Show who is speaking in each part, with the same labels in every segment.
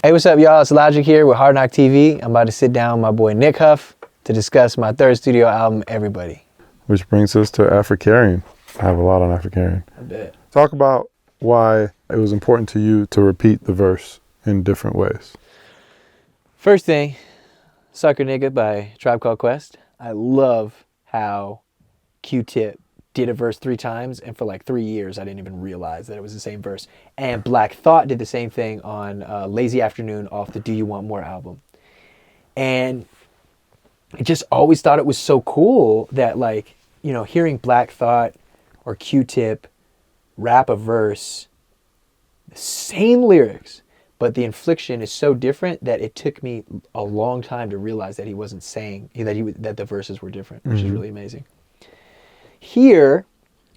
Speaker 1: Hey, what's up, y'all? It's Logic here with Hardknocktv. I'm about to sit down with my boy Nick Huff to discuss my third studio album, Everybody.
Speaker 2: Which brings us to AfricAryaN. I have a lot on AfricAryaN.
Speaker 1: I bet.
Speaker 2: Talk about why it was important to you to repeat the verse in different ways.
Speaker 1: First thing, Sucker Nigga by Tribe Called Quest. I love how Q-Tip did a verse 3 times, and for like 3 years I didn't even realize that it was the same verse. And Black Thought did the same thing on Lazy Afternoon off the Do You Want More album. And I just always thought it was so cool that, like, you know, hearing Black Thought or Q-Tip rap a verse, the same lyrics, but the infliction is so different that it took me a long time to realize that he wasn't saying that the verses were different, which is really amazing. Here,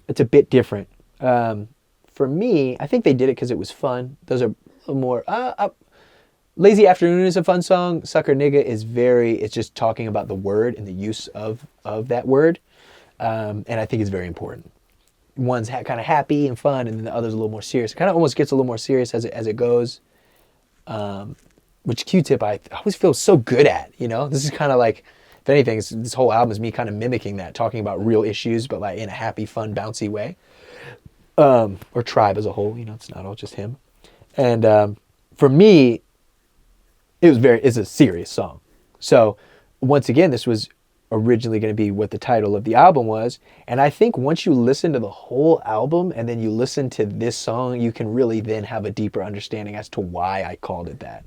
Speaker 1: it's a bit different. For me, I think they did it because it was fun. Those are a little more... Lazy Afternoon is a fun song. Sucker Nigga is it's just talking about the word and the use of that word. And I think it's very important. One's kind of happy and fun, and then the other's a little more serious. It kind of almost gets a little more serious as it goes. Which Q-Tip I always feel so good at, you know? This is kind of like... If anything, this whole album is me kind of mimicking that, talking about real issues, but like in a happy, fun, bouncy way. Or Tribe as a whole, you know, it's not all just him. And for me, it's a serious song. So once again, this was originally going to be what the title of the album was. And I think once you listen to the whole album and then you listen to this song, you can really then have a deeper understanding as to why I called it that.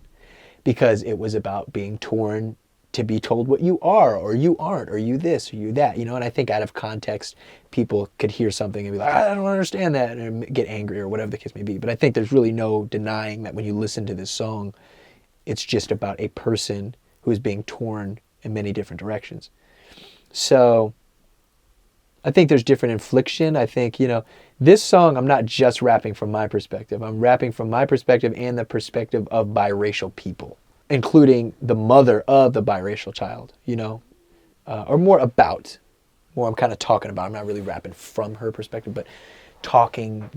Speaker 1: Because it was about being torn to be told what you are, or you aren't, or you this, or you that, you know? And I think out of context, people could hear something and be like, I don't understand that, and get angry or whatever the case may be. But I think there's really no denying that when you listen to this song, it's just about a person who is being torn in many different directions. So I think there's different infliction. I think, you know, this song, I'm not just rapping from my perspective. I'm rapping from my perspective and the perspective of biracial people, including the mother of the biracial child, you know, or more I'm kind of talking about. I'm not really rapping from her perspective, but talking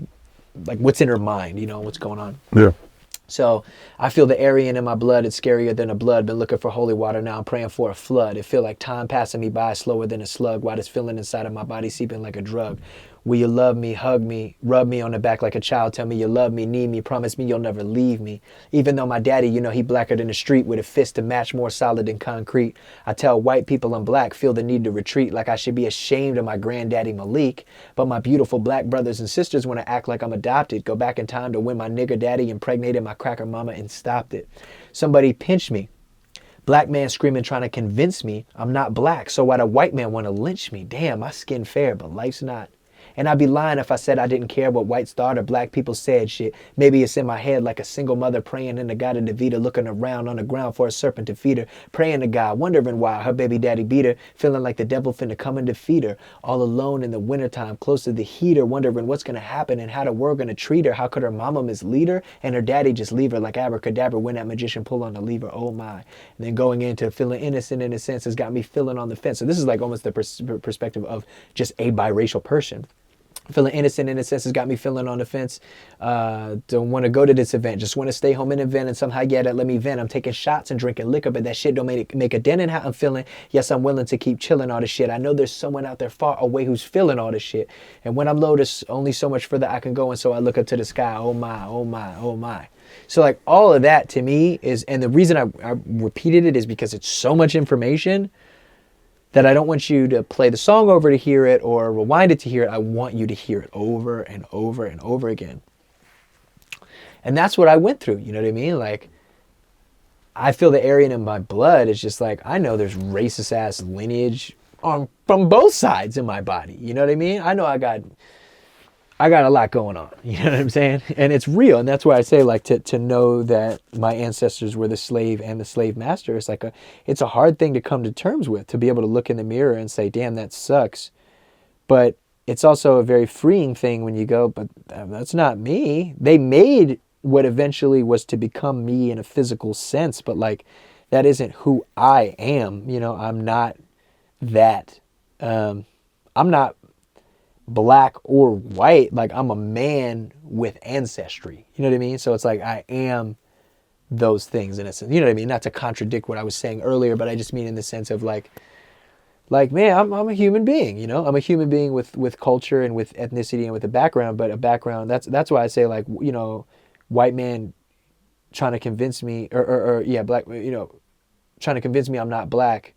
Speaker 1: like what's in her mind, you know, what's going on.
Speaker 2: Yeah.
Speaker 1: So I feel the Aryan in my blood. It's scarier than a blood. Been looking for holy water. Now I'm praying for a flood. It feel like time passing me by slower than a slug. Why this feeling inside of my body seeping like a drug? Will you love me, hug me, rub me on the back like a child? Tell me you love me, need me, promise me you'll never leave me. Even though my daddy, you know, he blacker than the street with a fist to match more solid than concrete. I tell white people I'm black, feel the need to retreat like I should be ashamed of my granddaddy Malik. But my beautiful black brothers and sisters want to act like I'm adopted. Go back in time to when my nigger daddy impregnated my cracker mama and stopped it. Somebody pinched me. Black man screaming, trying to convince me I'm not black. So why the white man want to lynch me? Damn, my skin fair, but life's not. And I'd be lying if I said I didn't care what whites thought or black people said shit. Maybe it's in my head like a single mother praying in the God of Davida, looking around on the ground for a serpent to feed her. Praying to God, wondering why her baby daddy beat her. Feeling like the devil finna come and defeat her. All alone in the wintertime, close to the heater. Wondering what's gonna happen and how the world gonna treat her. How could her mama mislead her and her daddy just leave her like abracadabra when that magician pull on the lever. Oh my. And then going into feeling innocent in a sense has got me feeling on the fence. So this is like almost the perspective of just a biracial person. Feeling innocent in a sense has got me feeling on the fence. Don't want to go to this event. Just want to stay home and invent, and somehow, yeah, that let me vent. I'm taking shots and drinking liquor, but that shit don't make a dent in how I'm feeling. Yes, I'm willing to keep chilling all this shit. I know there's someone out there far away who's feeling all this shit. And when I'm low, there's only so much further I can go, and so I look up to the sky. Oh my, oh my, oh my. So like all of that to me is, and the reason I repeated it is because it's so much information that I don't want you to play the song over to hear it or rewind it to hear it. I want you to hear it over and over and over again. And that's what I went through, you know what I mean? Like, I feel the Aryan in my blood. It's just like, I know there's racist ass lineage from both sides in my body, you know what I mean? I know I got a lot going on, you know what I'm saying? And it's real, and that's why I say, like, to know that my ancestors were the slave and the slave master, it's a hard thing to come to terms with, to be able to look in the mirror and say, damn, that sucks. But it's also a very freeing thing when you go, but that's not me. They made what eventually was to become me in a physical sense, but like, that isn't who I am, you know? I'm not that. I'm not black or white. Like, I'm a man with ancestry, you know what I mean? So it's like, I am those things in a sense. You know what I mean? Not to contradict what I was saying earlier, but I just mean in the sense of like man, I'm a human being, you know? I'm a human being with culture and with ethnicity and with a background, but a background, that's why I say, like, you know, white man trying to convince me, or black, you know, trying to convince me I'm not black,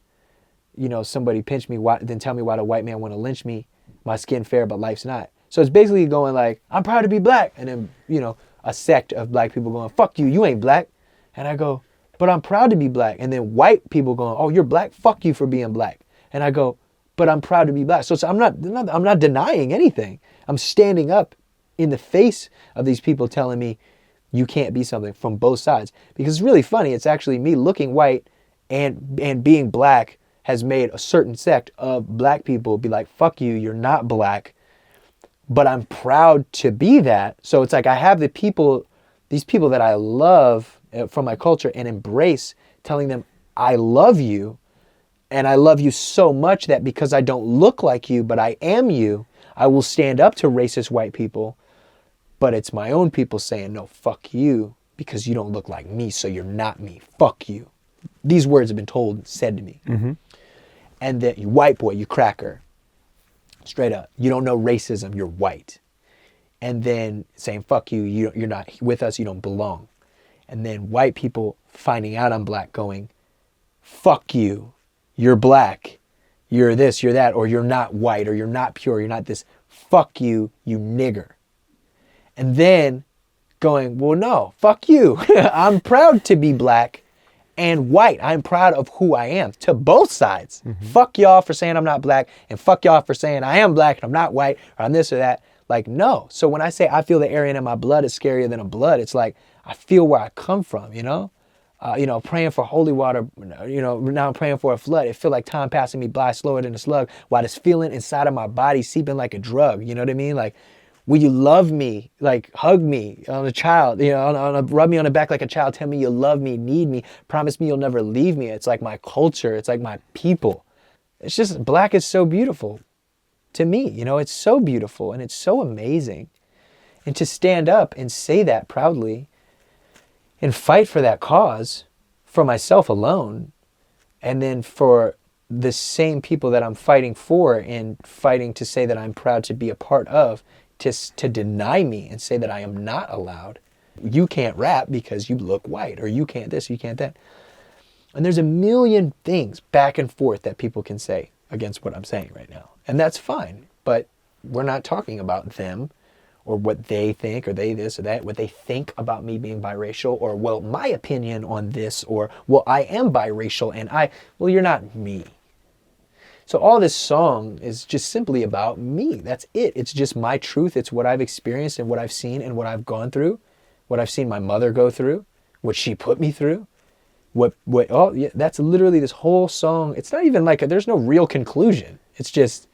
Speaker 1: you know, somebody pinch me, then tell me why the white man want to lynch me, my skin fair, but life's not. So it's basically going like, I'm proud to be black, and then, you know, a sect of black people going, fuck you, you ain't black. And I go, but I'm proud to be black. And then white people going, oh, you're black, fuck you for being black. And I go, but I'm proud to be black. So I'm not denying anything. I'm standing up in the face of these people telling me you can't be something, from both sides. Because it's really funny. It's actually me looking white and being black has made a certain sect of black people be like, fuck you, you're not black. But I'm proud to be that. So it's like I have these people that I love from my culture and embrace, telling them I love you. And I love you so much that because I don't look like you, but I am you, I will stand up to racist white people. But it's my own people saying, no, fuck you, because you don't look like me, so you're not me. Fuck you. These words have been said to me. Mm-hmm. And that you white boy, you cracker. Straight up. You don't know racism, you're white. And then saying, fuck you, you're not with us, you don't belong. And then white people finding out I'm black going, fuck you. You're black, you're this, you're that, or you're not white, or you're not pure, you're not this. Fuck you, you nigger. And then going, well, no, fuck you. I'm proud to be black and white. I'm proud of who I am, to both sides. Mm-hmm. Fuck y'all for saying I'm not black, and fuck y'all for saying I am black and I'm not white, or I'm this or that. Like, no. So when I say I feel the Aryan in my blood is scarier than a blood, it's like I feel where I come from, you know? You know, praying for holy water, you know, now I'm praying for a flood. It feel like time passing me by slower than a slug, while this feeling inside of my body seeping like a drug. You know what I mean? Like, will you love me? Like, hug me on a child, you know, rub me on the back like a child. Tell me you love me, need me. Promise me you'll never leave me. It's like my culture. It's like my people. It's just, black is so beautiful to me. You know, it's so beautiful and it's so amazing. And to stand up and say that proudly and fight for that cause for myself alone, and then for the same people that I'm fighting for and fighting to say that I'm proud to be a part of, to deny me and say that I am not allowed. You can't rap because you look white, or you can't this, you can't that. And there's a million things back and forth that people can say against what I'm saying right now. And that's fine, but we're not talking about them or what they think, or they this or that, what they think about me being biracial, or, well, my opinion on this, or, well, I am biracial and well, you're not me. So all this song is just simply about me. That's it. It's just my truth. It's what I've experienced and what I've seen and what I've gone through, what I've seen my mother go through, what she put me through. That's literally this whole song. It's not even like there's no real conclusion. It's just,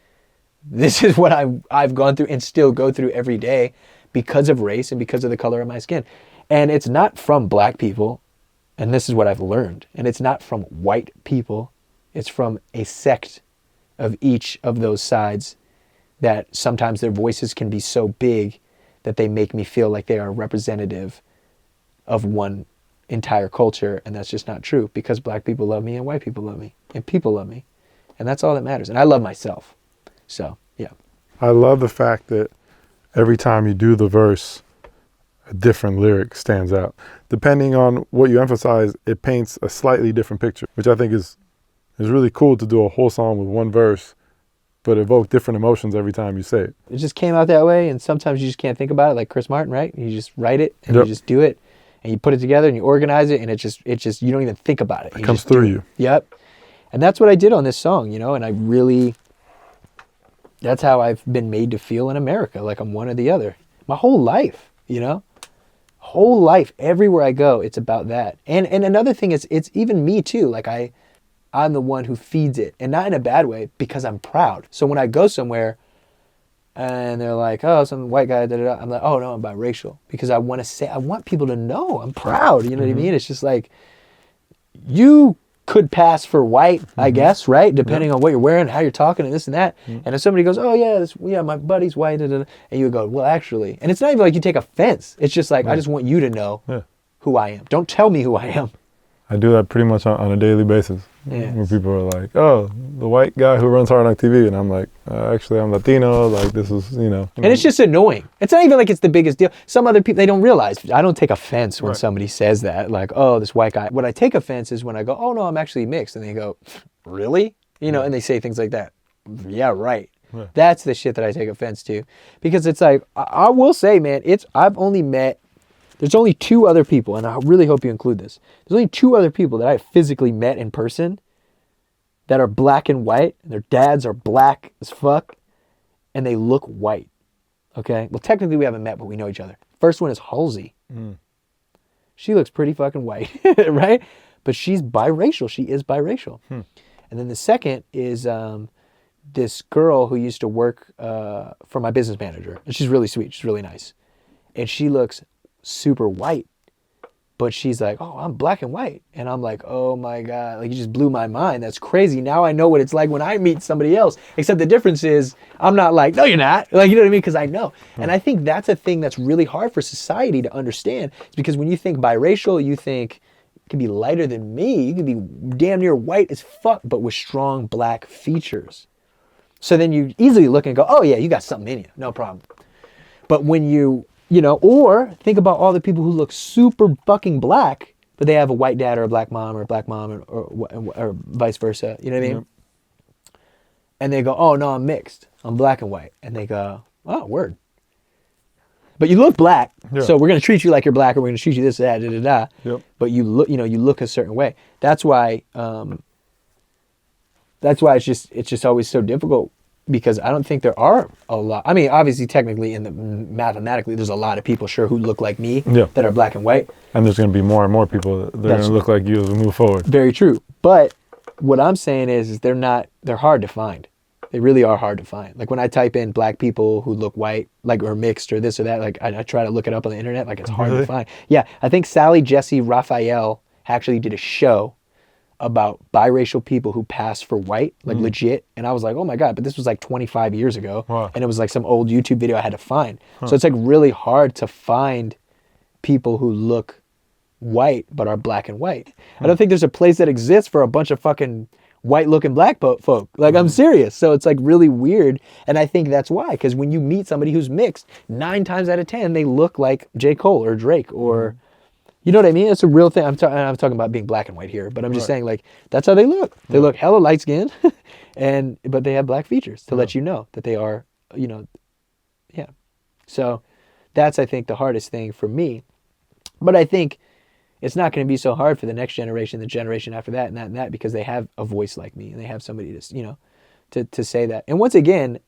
Speaker 1: this is what I've gone through and still go through every day because of race and because of the color of my skin. And it's not from black people, and this is what I've learned. And it's not from white people. It's from a sect of each of those sides that sometimes their voices can be so big that they make me feel like they are representative of one entire culture. And that's just not true, because black people love me and white people love me and people love me. And that's all that matters. And I love myself. So, yeah.
Speaker 2: I love the fact that every time you do the verse, a different lyric stands out. Depending on what you emphasize, it paints a slightly different picture, which I think is really cool, to do a whole song with one verse, but evoke different emotions every time you say it.
Speaker 1: It just came out that way, and sometimes you just can't think about it, like Chris Martin, right? You just write it, and you just do it, and you put it together, and you organize it, and it just you don't even think about it.
Speaker 2: It comes through you.
Speaker 1: Yep. And that's what I did on this song, you know, and I really, that's how I've been made to feel in America, like I'm one or the other. My whole life, you know? Whole life, everywhere I go, it's about that. And another thing is, it's even me too, like I'm the one who feeds it, and not in a bad way, because I'm proud. So when I go somewhere and they're like, oh, some white guy, da, da, da, I'm like, oh no, I'm biracial, because I want people to know I'm proud. You know what I mean? It's just like, you could pass for white, I guess, right? Depending on what you're wearing, how you're talking, and this and that. And if somebody goes, oh yeah, my buddy's white, da, da, da, and you go, well, actually, and it's not even like you take offense. It's just like, I just want you to know who I am. Don't tell me who I am.
Speaker 2: I do that pretty much on a daily basis.
Speaker 1: Yeah.
Speaker 2: Where people are like, oh, the white guy who runs Hardknocktv. And I'm like, actually, I'm Latino. Like, this is, you know.
Speaker 1: And it's just annoying. It's not even like it's the biggest deal. Some other people, they don't realize. I don't take offense when somebody says that. Like, oh, this white guy. What I take offense is when I go, oh, no, I'm actually mixed. And they go, really? You know, and they say things like that. Yeah, right.
Speaker 2: Yeah.
Speaker 1: That's the shit that I take offense to. Because it's like, I will say, man, I've only met, there's only 2 other people, and I really hope you include this. There's only 2 other people that I physically met in person that are black and white, and their dads are black as fuck, and they look white. Okay? Well, technically we haven't met, but we know each other. First one is Halsey. She looks pretty fucking white, right? But she's biracial. She is biracial. And then the second is this girl who used to work for my business manager. And she's really sweet. She's really nice. And she looks super white. But she's like, oh, I'm black and white. And I'm like, oh my God. Like, you just blew my mind. That's crazy. Now I know what it's like when I meet somebody else. Except the difference is I'm not like, no, you're not. Like, you know what I mean? Because I know. And I think that's a thing that's really hard for society to understand. It's because when you think biracial, you think it could be lighter than me. You could be damn near white as fuck, but with strong black features. So then you easily look and go, oh yeah, you got something in you. No problem. But when you know, or think about all the people who look super fucking black, but they have a white dad or a black mom or vice versa. You know what I mean? And they go, oh no, I'm mixed. I'm black and white. And they go, oh, word. But you look black, so we're going to treat you like you're black, or we're going to treat you this, that, da, da, da.
Speaker 2: Yep.
Speaker 1: But you look a certain way. That's why it's just always so difficult, because I don't think there are a lot. I mean, obviously, technically, mathematically, there's a lot of people, sure, who look like me that are black and white. And
Speaker 2: there's going to be more and more people that are going to look like you as we move forward.
Speaker 1: Very true. But what I'm saying is they're hard to find. They really are hard to find. Like when I type in black people who look white, like, or mixed or this or that, like I try to look it up on the internet, like it's hard to find. Yeah, I think Sally Jesse Raphael actually did a show about biracial people who pass for white, like legit. And I was like, oh my God, but this was like 25 years ago.
Speaker 2: Wow.
Speaker 1: And it was like some old YouTube video I had to find. So it's like really hard to find people who look white but are black and white. I don't think there's a place that exists for a bunch of fucking white looking black folk. Like, I'm serious. So it's like really weird. And I think that's why, because when you meet somebody who's mixed, 9 times out of 10, they look like J. Cole or Drake or, you know what I mean? It's a real thing. I'm talking about being black and white here, but I'm just saying, like, that's how they look. They look hella light skinned but they have black features to let you know that they are, you know, yeah. So that's, I think, the hardest thing for me. But I think it's not going to be so hard for the next generation, the generation after that, and that, because they have a voice like me and they have somebody to, you know, to say that. And once again,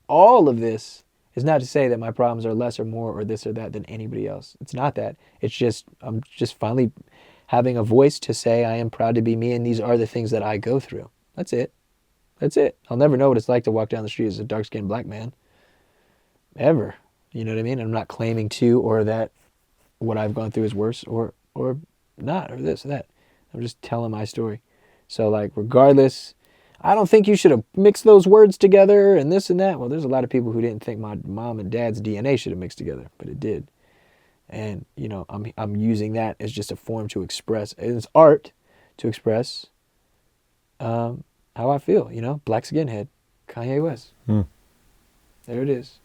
Speaker 1: all of this is not to say that my problems are less or more or this or that than anybody else. It's not that. It's just, I'm just finally having a voice to say I am proud to be me and these are the things that I go through. That's it. That's it. I'll never know what it's like to walk down the street as a dark-skinned black man. Ever. You know what I mean? I'm not claiming to or that what I've gone through is worse or not, or this or that. I'm just telling my story. So, like, regardless, I don't think you should have mixed those words together and this and that. Well, there's a lot of people who didn't think my mom and dad's DNA should have mixed together, but it did. And, you know, I'm using that as just a form to express, it's art to express how I feel, you know, black skinhead, Kanye West. There it is.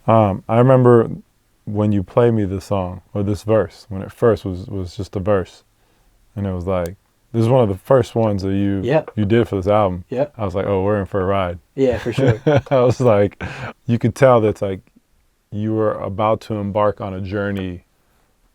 Speaker 2: I remember when you played me this song, or this verse, when it first was just a verse, and it was like, this is one of the first ones that you did for this album. Yeah. I was like, oh, we're in for a ride.
Speaker 1: Yeah, for sure.
Speaker 2: I was like, you could tell that's like, you were about to embark on a journey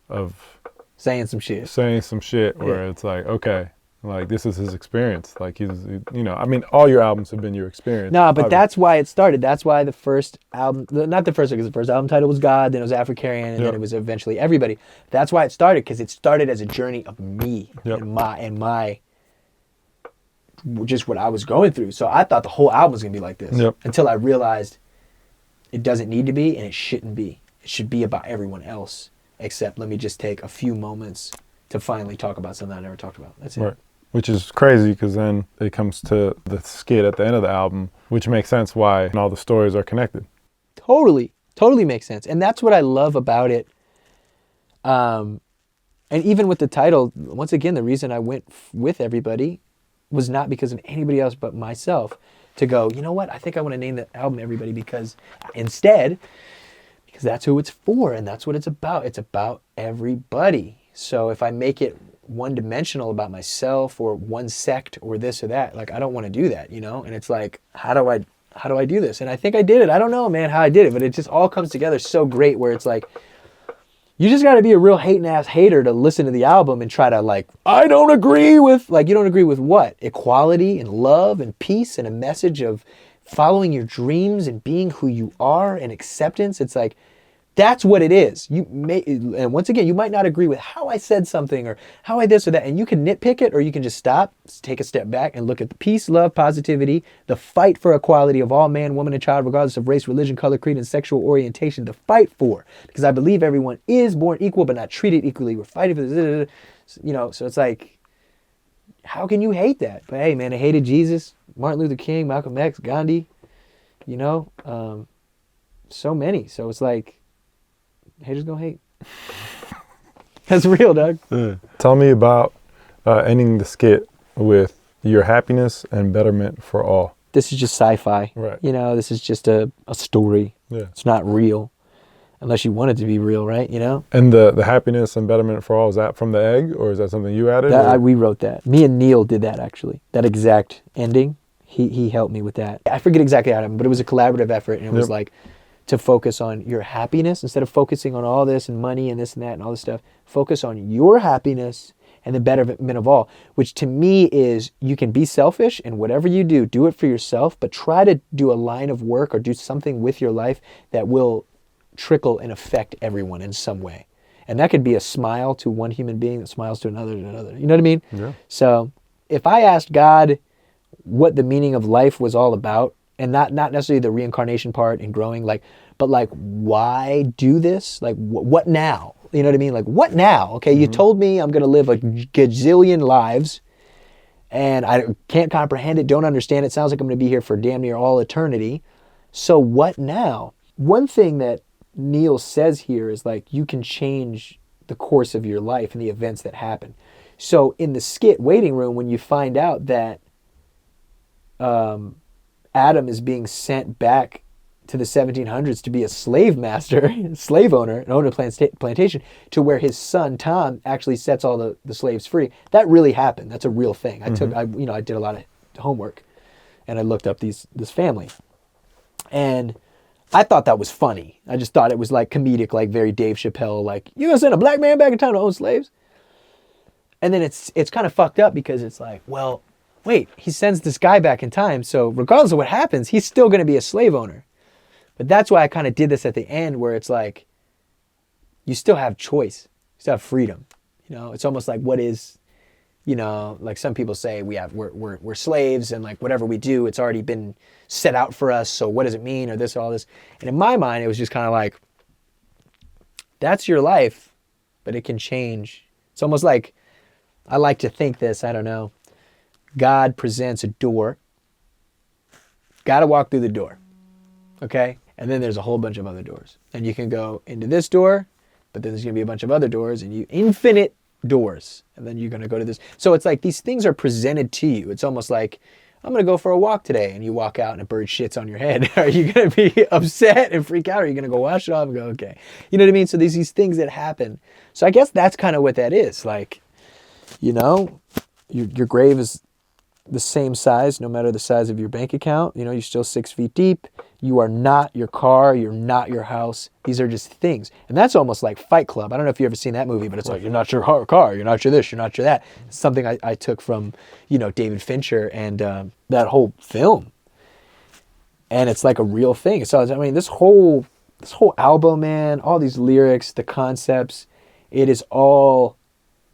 Speaker 2: of
Speaker 1: saying some shit
Speaker 2: where it's like, okay, like this is his experience. Like he's, you know, I mean, all your albums have been your experience.
Speaker 1: No, but that's why it started. That's why the first album, not the first, because the first album title was God, then it was AfricAryaN, and then it was eventually Everybody. That's why it started, because it started as a journey of me and my just what I was going through. So I thought the whole album was gonna be like this until I realized it doesn't need to be, and it shouldn't be. It should be about everyone else, except let me just take a few moments to finally talk about something I never talked about. That's it.
Speaker 2: Right. Which is crazy, because then it comes to the skit at the end of the album, which makes sense why all the stories are connected.
Speaker 1: Totally makes sense. And that's what I love about it. And even with the title, once again, the reason I went with everybody was not because of anybody else but myself. To go, you know what? I think I want to name the album Everybody because that's who it's for and that's what it's about. It's about everybody. So if I make it one-dimensional about myself or one sect or this or that, like I don't want to do that, you know? And it's like, how do I do this? And I think I did it. I don't know, man, how I did it, but it just all comes together so great where it's like, you just got to be a real hating ass hater to listen to the album and try to like, I don't agree with, like, you don't agree with what? Equality and love and peace and a message of following your dreams and being who you are and acceptance. It's like, that's what it is. And once again, you might not agree with how I said something or how I this or that, and you can nitpick it or you can just stop, take a step back and look at the peace, love, positivity, the fight for equality of all man, woman, and child, regardless of race, religion, color, creed, and sexual orientation. The fight for, because I believe everyone is born equal but not treated equally. We're fighting for this, you know. So it's like, how can you hate that? But hey, man, I hated Jesus, Martin Luther King, Malcolm X, Gandhi, you know, so many. So it's like, haters gonna hate. That's real, Doug.
Speaker 2: Tell me about ending the skit with your happiness and betterment for all.
Speaker 1: This is just sci-fi.
Speaker 2: Right.
Speaker 1: You know, this is just a story.
Speaker 2: Yeah.
Speaker 1: It's not real. Unless you want it to be real, right? You know?
Speaker 2: And the happiness and betterment for all, is that from the egg or is that something you added?
Speaker 1: We wrote that. Me and Neil did that actually. That exact ending. He helped me with that. I forget exactly how it happened, but it was a collaborative effort and it was like to focus on your happiness instead of focusing on all this and money and this and that and all this stuff. Focus on your happiness and the betterment of all, which to me is you can be selfish and whatever you do it for yourself, but try to do a line of work or do something with your life that will trickle and affect everyone in some way. And that could be a smile to one human being that smiles to another. You know what I mean?
Speaker 2: Yeah.
Speaker 1: So if I asked God what the meaning of life was all about, and not necessarily the reincarnation part and growing, like, but like, why do this? Like, what now? You know what I mean? Like, what now? Okay, you told me I'm going to live a gazillion lives, and I can't comprehend it, don't understand it. Sounds like I'm going to be here for damn near all eternity. So what now? One thing that Neil says here is like, you can change the course of your life and the events that happen. So in the skit waiting room, when you find out that Adam is being sent back to the 1700s to be a slave master, slave owner, and own a plantation, to where his son Tom actually sets all the slaves free. That really happened. That's a real thing. I did a lot of homework, and I looked up this family, and I thought that was funny. I just thought it was like comedic, like very Dave Chappelle, like, you gonna send a black man back in time to own slaves? And then it's kind of fucked up because it's like, well, wait, he sends this guy back in time, so regardless of what happens, he's still going to be a slave owner. But that's why I kind of did this at the end, where it's like, you still have choice, you still have freedom. You know, it's almost like what is, you know, like some people say we're slaves, and like whatever we do, it's already been set out for us. So what does it mean, or this, or all this? And in my mind, it was just kind of like, that's your life, but it can change. It's almost like, I like to think this, I don't know. God presents a door. Got to walk through the door. Okay? And then there's a whole bunch of other doors. And you can go into this door, but then there's going to be a bunch of other doors, and infinite doors. And then you're going to go to this. So it's like these things are presented to you. It's almost like, I'm going to go for a walk today. And you walk out and a bird shits on your head. Are you going to be upset and freak out? Or are you going to go wash it off and go, okay. You know what I mean? So there's these things that happen. So I guess that's kind of what that is. Like, you know, your grave is the same size, no matter the size of your bank account. You know, you're still 6 feet deep. You are not your car. You're not your house. These are just things. And that's almost like Fight Club. I don't know if you've ever seen that movie, but it's like, you're not your car. You're not your this. You're not your that. It's something I took from, you know, David Fincher and that whole film. And it's like a real thing. So, I mean, this whole album, man, all these lyrics, the concepts, it is all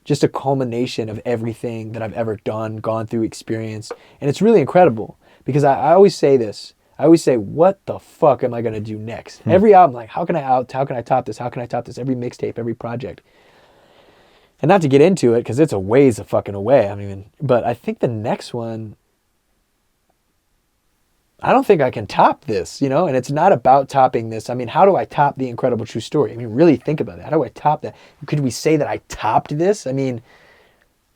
Speaker 1: just a culmination of everything that I've ever done, gone through, experienced. And it's really incredible because I always say this. I always say, what the fuck am I going to do next? Every album, like, how can I top this? How can I top this? Every mixtape, every project. And not to get into it, because it's a ways of fucking away. I mean, but I think the next one, I don't think I can top this, you know? And it's not about topping this. I mean, how do I top The Incredible True Story? I mean, really think about that. How do I top that? Could we say that I topped this? I mean,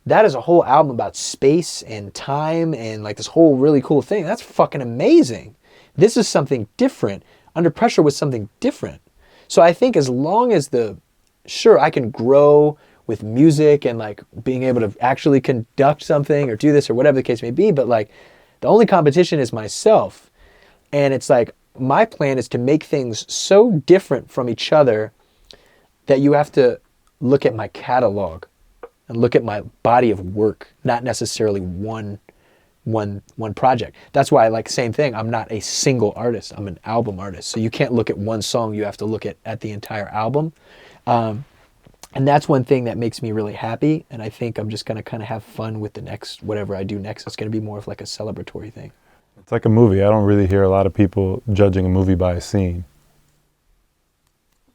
Speaker 1: that is a whole album about space and time and like this whole really cool thing. That's fucking amazing. This is something different. Under Pressure was something different. So I think as long as sure, I can grow with music and like being able to actually conduct something or do this or whatever the case may be, but like the only competition is myself. And it's like, my plan is to make things so different from each other that you have to look at my catalog and look at my body of work, not necessarily one project. That's why, like, same thing, I'm not a single artist, I'm an album artist. So you can't look at one song, you have to look at the entire album. And that's one thing that makes me really happy. And I think I'm just going to kind of have fun with the next, whatever I do next. It's going to be more of like a celebratory thing.
Speaker 2: It's like a movie. I don't really hear a lot of people judging a movie by a scene.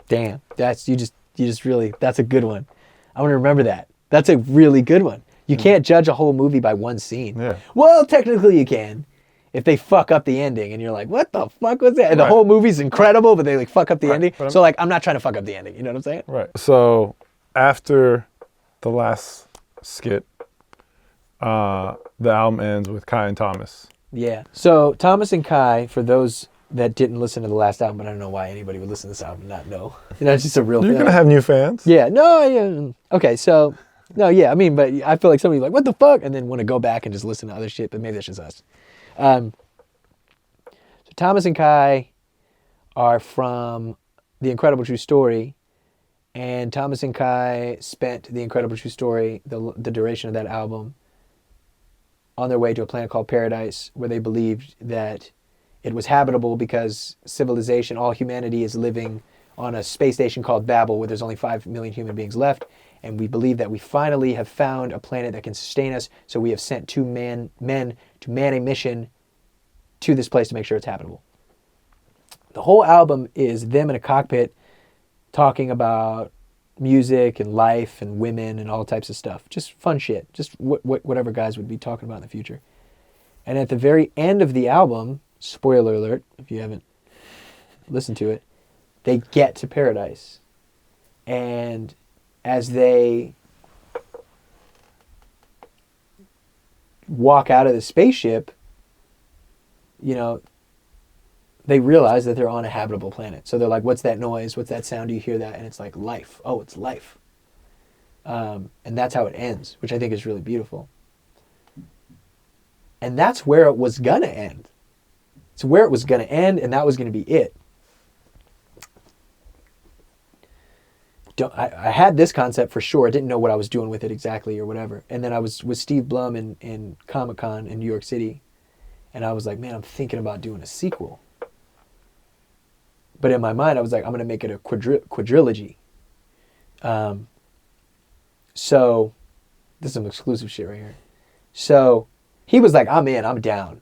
Speaker 1: Damn, you just really, that's a good one. I want to remember that. That's a really good one. You can't judge a whole movie by one scene.
Speaker 2: Yeah.
Speaker 1: Well, technically you can. If they fuck up the ending and you're like, what the fuck was that? And the whole movie's incredible, but they like fuck up the ending. So like, I'm not trying to fuck up the ending. You know what I'm saying?
Speaker 2: Right. So after the last skit, the album ends with Kai and Thomas.
Speaker 1: Yeah. So Thomas and Kai, for those that didn't listen to the last album, but I don't know why anybody would listen to this album and not know. You know, it's just a real
Speaker 2: You're
Speaker 1: thing.
Speaker 2: going to have new fans.
Speaker 1: Yeah. No, yeah. Okay. So, no, yeah. I mean, but I feel like somebody's like, what the fuck? And then want to go back and just listen to other shit, but maybe that's just us. So Thomas and Kai are from The Incredible True Story, and Thomas and Kai spent The Incredible True Story, the duration of that album, on their way to a planet called Paradise, where they believed that it was habitable because civilization, all humanity is living on a space station called Babel, where there's only 5 million human beings left. And we believe that we finally have found a planet that can sustain us. So we have sent 2 men to man a mission to this place to make sure it's habitable. The whole album is them in a cockpit talking about music and life and women and all types of stuff. Just fun shit. Just whatever guys would be talking about in the future. And at the very end of the album, spoiler alert, if you haven't listened to it, they get to Paradise. And as they walk out of the spaceship, you know, they realize that they're on a habitable planet. So they're like, what's that noise? What's that sound? Do you hear that? And it's like, life. Oh, it's life. And that's how it ends, which I think is really beautiful. And that's where it was going to end. It's where it was going to end, and that was going to be it. I had this concept for sure. I didn't know what I was doing with it exactly or whatever. And then I was with Steve Blum in Comic-Con in New York City. And I was like, man, I'm thinking about doing a sequel. But in my mind, I was like, I'm going to make it a quadrilogy. So, this is some exclusive shit right here. So, he was like, I'm in, I'm down.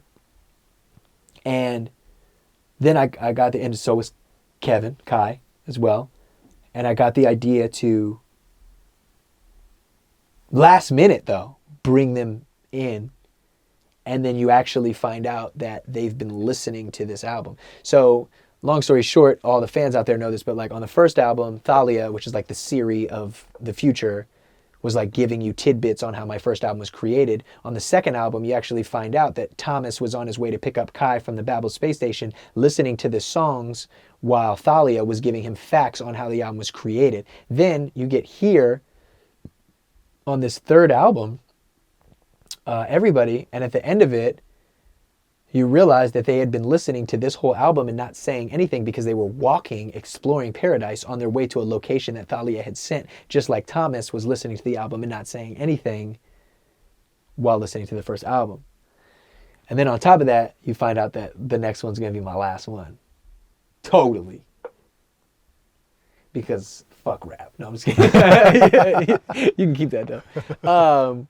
Speaker 1: And then I got the end, so was Kai, as well. And I got the idea to, last minute though, bring them in. And then you actually find out that they've been listening to this album. So, long story short, all the fans out there know this, but like on the first album, Thalia, which is like the Siri of the future, was like giving you tidbits on how my first album was created. On the second album, you actually find out that Thomas was on his way to pick up Kai from the Babel space station, listening to the songs while Thalia was giving him facts on how the album was created. Then you get here on this third album, everybody, and at the end of it, you realize that they had been listening to this whole album and not saying anything because they were walking, exploring Paradise on their way to a location that Thalia had sent, just like Thomas was listening to the album and not saying anything while listening to the first album. And then on top of that, you find out that the next one's going to be my last one. Totally. Because fuck rap. No, I'm just kidding. You can keep that though.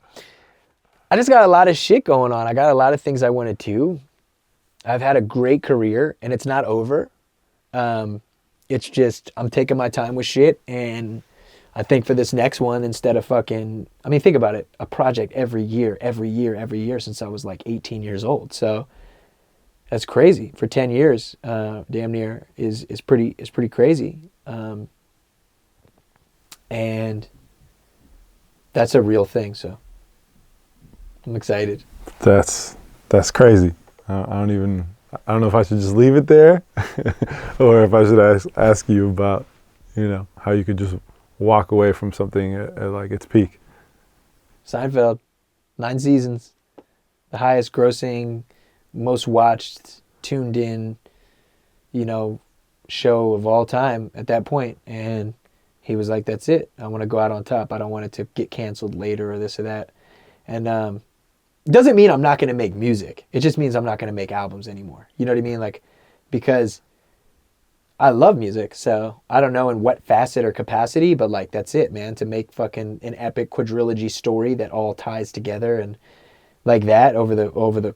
Speaker 1: I just got a lot of shit going on. I got a lot of things I want to do. I've had a great career and it's not over. It's just, I'm taking my time with shit, and I think for this next one, instead of think about it, a project every year since I was like 18 years old. So That's crazy for 10 years. Damn near is pretty crazy. And that's a real thing. So I'm excited.
Speaker 2: That's crazy. I don't know if I should just leave it there, or if I should ask you about, how you could just walk away from something at like its peak.
Speaker 1: Seinfeld, 9 seasons, the highest grossing, most watched, tuned in, show of all time at that point. And he was like, that's it. I want to go out on top. I don't want it to get canceled later or this or that. And it doesn't mean I'm not going to make music. It just means I'm not going to make albums anymore. You know what I mean? Like, because I love music, so I don't know in what facet or capacity, but like, that's it, man. To make fucking an epic quadrilogy story that all ties together and like that over the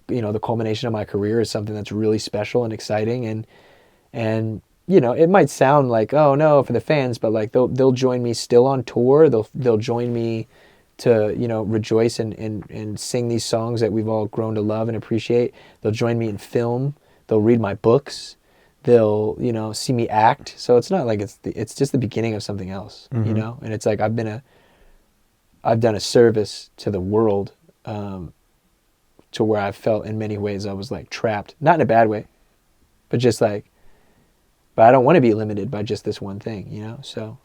Speaker 1: the culmination of my career is something that's really special and exciting. And it might sound like, oh no, for the fans, but like they'll join me still on tour. They'll join me to rejoice and sing these songs that we've all grown to love and appreciate. They'll join me in film. They'll read my books. They'll see me act. So it's not like it's just the beginning of something else.
Speaker 2: Mm-hmm.
Speaker 1: And it's like I've done a service to the world, to where I felt in many ways I was like trapped, not in a bad way, but just like, but I don't want to be limited by just this one thing, so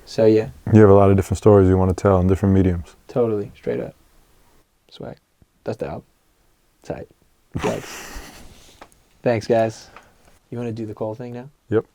Speaker 1: yeah.
Speaker 2: You have a lot of different stories you want to tell in different mediums.
Speaker 1: Totally, straight up. Swag. That's the album. Tight. Flex. Thanks, guys. You want to do the call thing now?
Speaker 2: Yep.